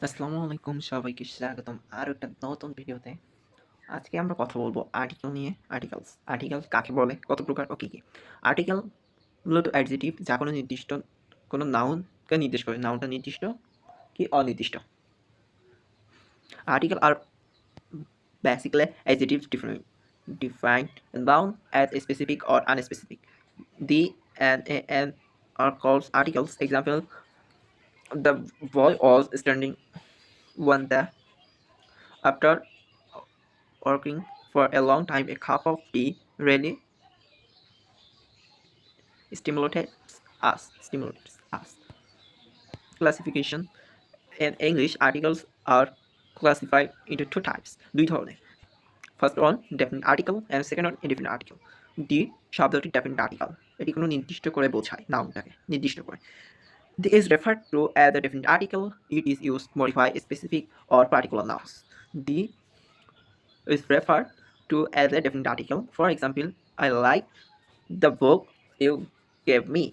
আসসালামু আলাইকুম, সবাইকে স্বাগতম আরও একটা নতুন ভিডিওতে। আজকে আমরা কথা বলবো আর্টিকেল নিয়ে। আর্টিকেলস কাকে বলে, কত প্রকার ও কী কী। আর্টিকেল মূলত অ্যাডজেটিভ, যা কোনো নির্দিষ্ট কোনো নাউনকে নির্দেশ করে। নাউনটা নির্দিষ্ট কি অনির্দিষ্ট। Article R basically adjectives defined noun as specific or unspecific. The and are called articles. Example: the boy was standing one day after working for a long time. A cup of tea really stimulates us. Classification: in English, articles are classified into two types, দুই ধরনের। First one definite article and second one indefinite article. D শব্দটি definite article, এটি কোনো নির্দিষ্ট করে বোঝায়, নাউনটাকে নির্দিষ্ট করে। This is referred to as a definite article. It is used to modify specific or particular nouns. The is referred to as a definite article. For example, I like the book you gave me.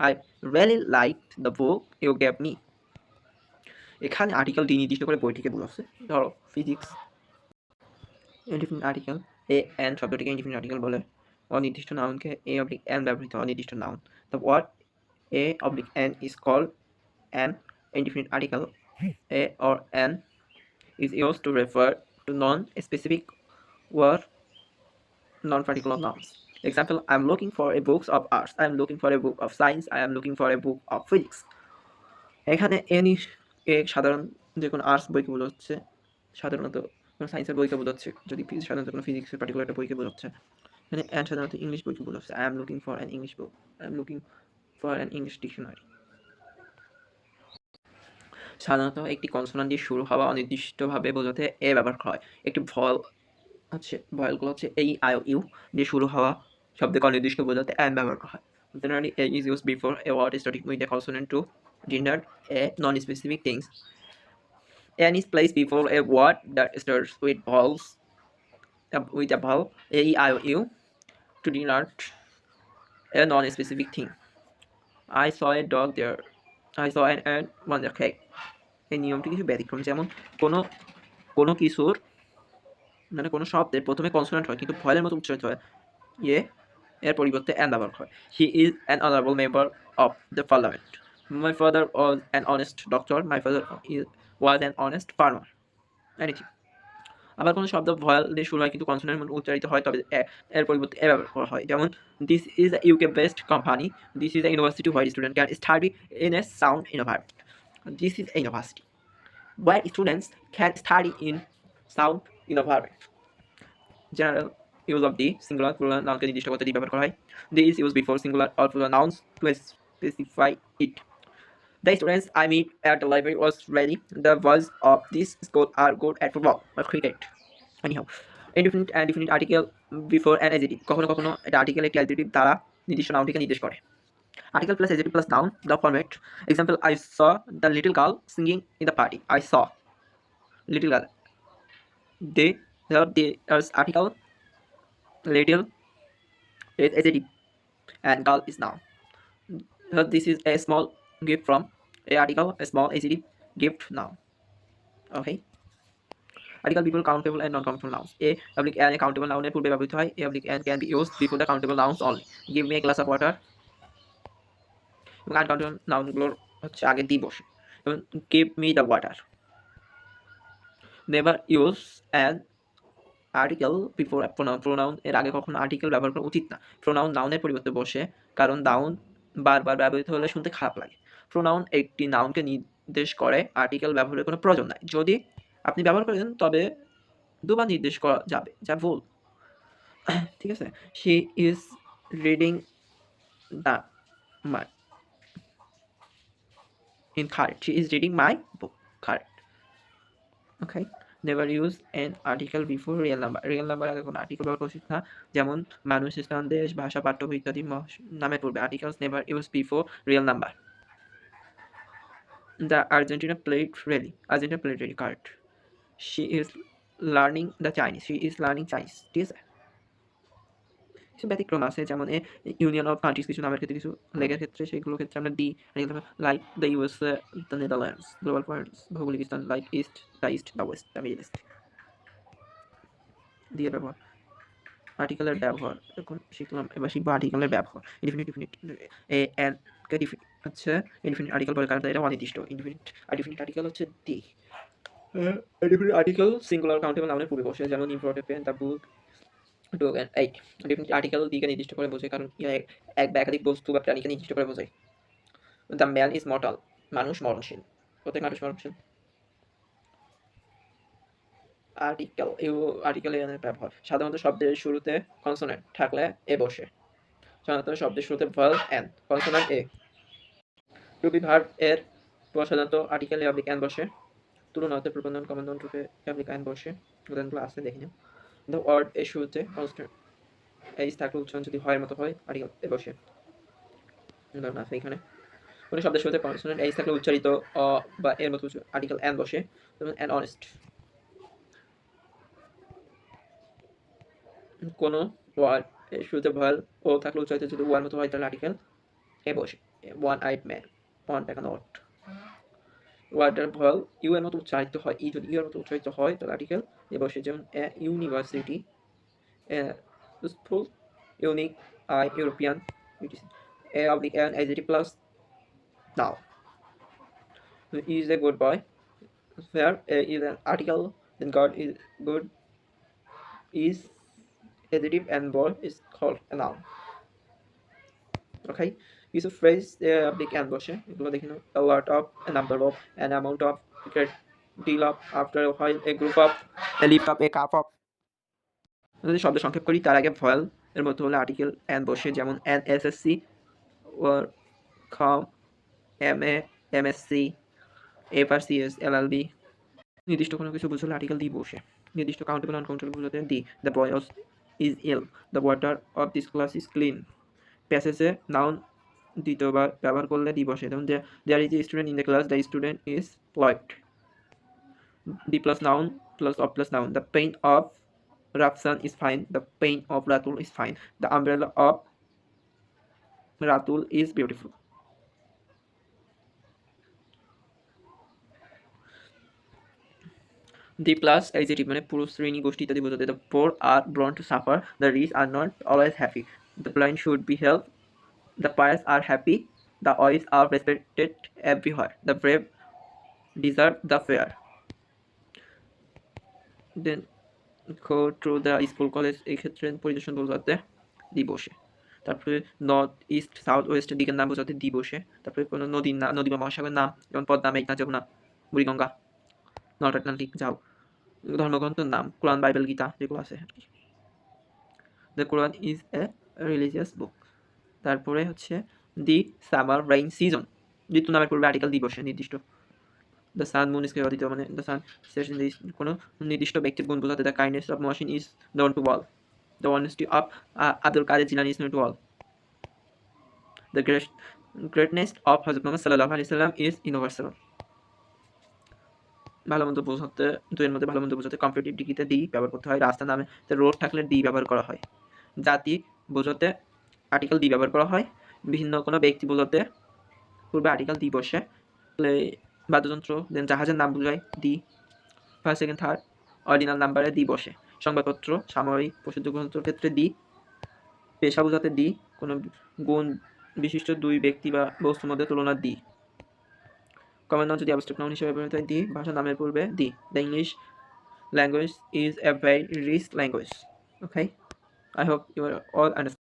I really liked the book you gave me. এখানে আর্টিকেলটি নির্দিষ্ট করে বইটিকে বোঝাচ্ছে। ধরো physics, indefinite article a an শব্দটিকে indefinite article বলে। অনির্দিষ্ট নাউনকে এ অবলিক অ্যান ব্যবহৃত অনির্দিষ্ট noun. The word a oblique an is called an indefinite article. A or an is used to refer to non-specific or non-particular nouns. Example: I am looking for a book of arts. I am looking for a book of science. I am looking for a book of physics. এখানে any সাধারণ যে কোনো arts বইকে বোঝাচ্ছে, সাধারণত কোনো সায়েন্সের বইকে বোঝাচ্ছে। যদি সাধারণত কোনো ফিজিক্সের পার্টিকুলার একটা বইকে বোঝাচ্ছে। এখানে অ্যান সাধারণত ইংলিশ বইকে বোঝাচ্ছে। I am looking for an English book. I am looking for an English dictionary. সাধারণত একটি কনসোনান্ট দিয়ে শুরু হওয়া অনির্দিষ্টভাবে বোঝাতে এ ব্যবহার করা হয়। একটি ভয়েল ভয়েলগুলো হচ্ছে এই, আই ও ইউ দিয়ে শুরু হওয়া শব্দকে অনির্দিষ্ট বোঝাতে অ্যান ব্যবহার করা হয়। Generally, a is used before a word starting with a consonant to denote a non-specific things. An is placed before a word that starts with vowels, with a vowel a, I, o, u to denote a non-specific thing. I saw a dog there. I saw an ant on the cake. এই নিয়মটি কিছু ব্যতিক্রম, যেমন কোনো কোনো কিছুর মানে কোনো শব্দের প্রথমে কনসোনেন্ট হয় কিন্তু ভয়েলের মতো উচ্চারিত হয়, ইয়ে এর পরিবর্তে অ্যান ব্যবহার হয়। He is an honourable member of the parliament. My father was an honest doctor. My father was an honest farmer. Anything. আবার কোনো শব্দ ভয়েল দিয়ে শুরু হয় কিন্তু কনসোনেন্টের মতো উচ্চারিত হয়, তবে এর পরিবর্তে এ ব্যবহার করা হয়। যেমন this is a UK best company. This is a university white student can study in a sound environment. This is a university where students can study in sound environment. General use of the singular plural noun কে নির্দিষ্ট করতে the ব্যবহার করা হয়। The is used before singular or plural nouns to specify it. The students I meet at the library was ready. The boys of this school are good at football or cricket. Anyhow, indefinite and definite article before an adjective. কখনো কখনো এটা article একটি adjective দ্বারা নির্দিষ্ট নাউনটিকে নির্দেশ করে। Article plus adjective plus noun, the format. Example: I saw the little girl singing in the party. I saw little girl. There's article, little is adjective, and girl is noun. So this is a small gift from a article, a small adjective, gift, noun. Okay. Article before countable and non-countable nouns. A public and a countable noun এর পূর্বে ব্যবহৃত হয়। A public and can be used before the countable nouns only. Give me a glass of water. এবং uncountable নাউনগুলোর হচ্ছে আগে দি বসে। যেমন give me the water. Never use an article before pronoun এর আগে কখনো আর্টিকেল ব্যবহার করা উচিত না। প্রোনাউন নাউনের পরিবর্তে বসে, কারণ নাউন বারবার ব্যবহৃত হলে শুনতে খারাপ লাগে। প্রোনাউন একটি নাউনকে নির্দেশ করে, আর্টিকেল ব্যবহারের কোনো প্রয়োজন নাই। যদি আপনি ব্যবহার করেন তবে দুবার নির্দেশ করা যাবে, যা ভুল। ঠিক আছে। She is reading the my in correct. She is reading my book. Correct. Okay. Never use N article before real number. Real number আগে কোনো আর্টিকেল ব্যবহার করা উচিত না। যেমন মানুষ, স্থান, দেশ, ভাষা, পাঠ্য বই ইত্যাদি নামের পূর্বে articles never use before real number. The Argentina played really. Argentina played really. Correct. She is learning the Chinese. She is learning Chinese. ঠিক আছে। কিছু ব্যতিক্রম আছে, যেমন ইউনিয়ন অফ কান্ট্রিজ কিছু নামের ক্ষেত্রে, কিছু লেগের ক্ষেত্রে, সেইগুলোর ক্ষেত্রে আমরা D like the USA, the Netherlands, global points, ভৌগোলিক স্থান like east, the West, the middle east দিয়ে ব্যবহার। আর্টিকেলের ব্যবহার এখন শিখলাম, এবার শিখবো আর্টিকেলের ব্যবহার। ইনডিফিনিট এ এন কে হচ্ছে ইনডিফিনিট আর্টিকেল বলে, কারণ এটা অনির্দিষ্ট। ইনডিফিনিট আর্টিকেল হচ্ছে the. Indefinite article singular countable নাউনের পূর্বে বসে, যেমন important pen, the book, two and eight. Definite article দিকে নির্দিষ্ট করে বোঝায়, কারণ এক বা একাধিক বস্তু বা প্রাণীকে নির্দিষ্ট করে বোঝায়। দ্য ম্যান ইজ মর্টাল, মানুষ মরণশীল, প্রত্যেক মানুষ মরণশীল। আর্টিকেল এর ব্যবহার সাধারণত শব্দের শুরুতে কনসোনেন্ট থাকলে এ বসে, সাধারণত শব্দের শুরুতে vowel an, consonant a. To be verb এর পর সাধারণত আর্টিকেল এ অবলিক এন বসে, তুলনা হতে প্রবন্ধন কমান্ডন রূপে অবলিক এন বসে, উদাহরণগুলো আছে দেখে নিন। দ্য ওয়ার্ড এর শুরুতে কনস্ট্যান্ট এইচ থাকলে উচ্চারণ যদি হয় মতো হয়, আর্টিকেল এ বসে, উদাহরণ আছে এখানে। কোনো শব্দের শুরুতে কনসোনেন্ট এইচ থাকলে উচ্চারিত অ বা এর মতো আর্টিকেল এন বসে, যেমন অ্যান অনেস্ট। কোনো ওয়ার্ড এর শুরুতে ভয়েল ও থাকলে উচ্চারিত যদি ওয়ার মতো হয়, তাহলে আর্টিকেল এ বসে, ওয়ান আইড ম্যান, ওয়ান দেখানো ওয়ার্ড। ওয়ার্ডের ভয়েল ইউ এর মতো উচ্চারিত হয়, ই যদি ইউ এর মতো উচ্চারিত হয়, তাহলে আর্টিকেল এ বসে, যেমন a university, a useful, unique, I European, a oblique N adjective plus now. Is a good boy, fair is an article, then God is good is adjective, and boy is called a noun. Okay, কিছু phrase আপনি can বসে, এগুলো দেখে নাও। a lot of, a number of, an amount of, a great deal of, after a while, a group of, a lift of, a cup of। যদি শব্দ সংক্ষেপ করি, তার আগে ভয়েল এর মধ্যে হলে আর্টিকেল এন বসে, যেমন N SSC, or com, M A, MSc, FRCS, LLB. নির্দিষ্ট কোনো কিছু বুঝলে আর্টিকেল দি বসে। নির্দিষ্ট কাউন্টেবল আনকাউন্টেবল বুঝাতে the. The boy is ill, the water of this class is clean. প্যাসেজে নাউন দ্বিতীয়বার ব্যবহার করলে দি বসে, যেমন there is a student in the class, the student is played. The plus noun plus of plus noun. The pen of Rafsan is fine, the pen of Ratul is fine. The umbrella of Ratul is beautiful. The plus adjective মানে পুরো শ্রেণী গোষ্ঠী ইত্যাদি বোঝাতে। The poor are born to suffer, the rich are not always happy, the blind should be help, the pious are happy, the wise are respected everywhere, the brave deserve the fair. Then go to the school college, এই ক্ষেত্রে পরিদর্শন বোঝাতে দি বসে। তারপরে north east south West দিকের নাম বোঝাতে দি বসে। তারপরে কোনো নদীর নাম, নদী বা মহাসাগরের নাম, যেমন পদ্মা, মেঘনা, যমুনা, বুড়িগঙ্গা, নর্থ আটলান্টিক, যাও। ধর্মগ্রন্থের নাম, কোরআন, বাইবেল, গীতা, যেগুলো আছে আর কি। The Quran is a religious book. তারপরে হচ্ছে দি সামার রেইন সিজন, ঋতু নামের পূর্বে আর্টিকেল দি বসে, নির্দিষ্ট। দ্য সান মুন ইজকে অতীত মানে দ্য সান কোনো নির্দিষ্ট ব্যক্তির গুণ বোঝাতে। The kindness of Mohsin is known to all, the honesty of Abdul Qadir Jilani is known to all, the greatness of Hazrat Muhammad সাল্লাল্লাহু আলাইহি সাল্লাম ইজ ইউনিভার্সাল। ভালো মন্দ বোঝাতে, দুইয়ের মধ্যে ভালো মন্দ বোঝাতে কম্পারেটিভ ডিগ্রিতে দি ব্যবহার করতে হয়। রাস্তা নামে রোড থাকলে দি ব্যবহার করা হয়। জাতি বোঝাতে আর্টিকেল দি ব্যবহার করা হয়। বিভিন্ন কোনো ব্যক্তি বোঝাতে পূর্বে আর্টিকেল দি বসে। বাদ্যযন্ত্র, দেন জাহাজের নাম বোঝায় দি। ফার্স্ট সেকেন্ড থার্ড অর্ডিনাল নাম্বারে দি বসে। সংবাদপত্র, সাময়িক, প্রসিদ্ধ গ্রন্থের ক্ষেত্রে দি। পেশা বোঝাতে দি। কোনো গুণ বিশিষ্ট দুই ব্যক্তি বা বস্তুর মধ্যে তুলনা দি। কমন নাউন যদি অ্যাবস্ট্রাক্ট নাউন হিসেবে ব্যবহৃত হয় দি। ভাষা নামের পূর্বে দি। The English language is a very rich language. Okay, I hope you are all understand.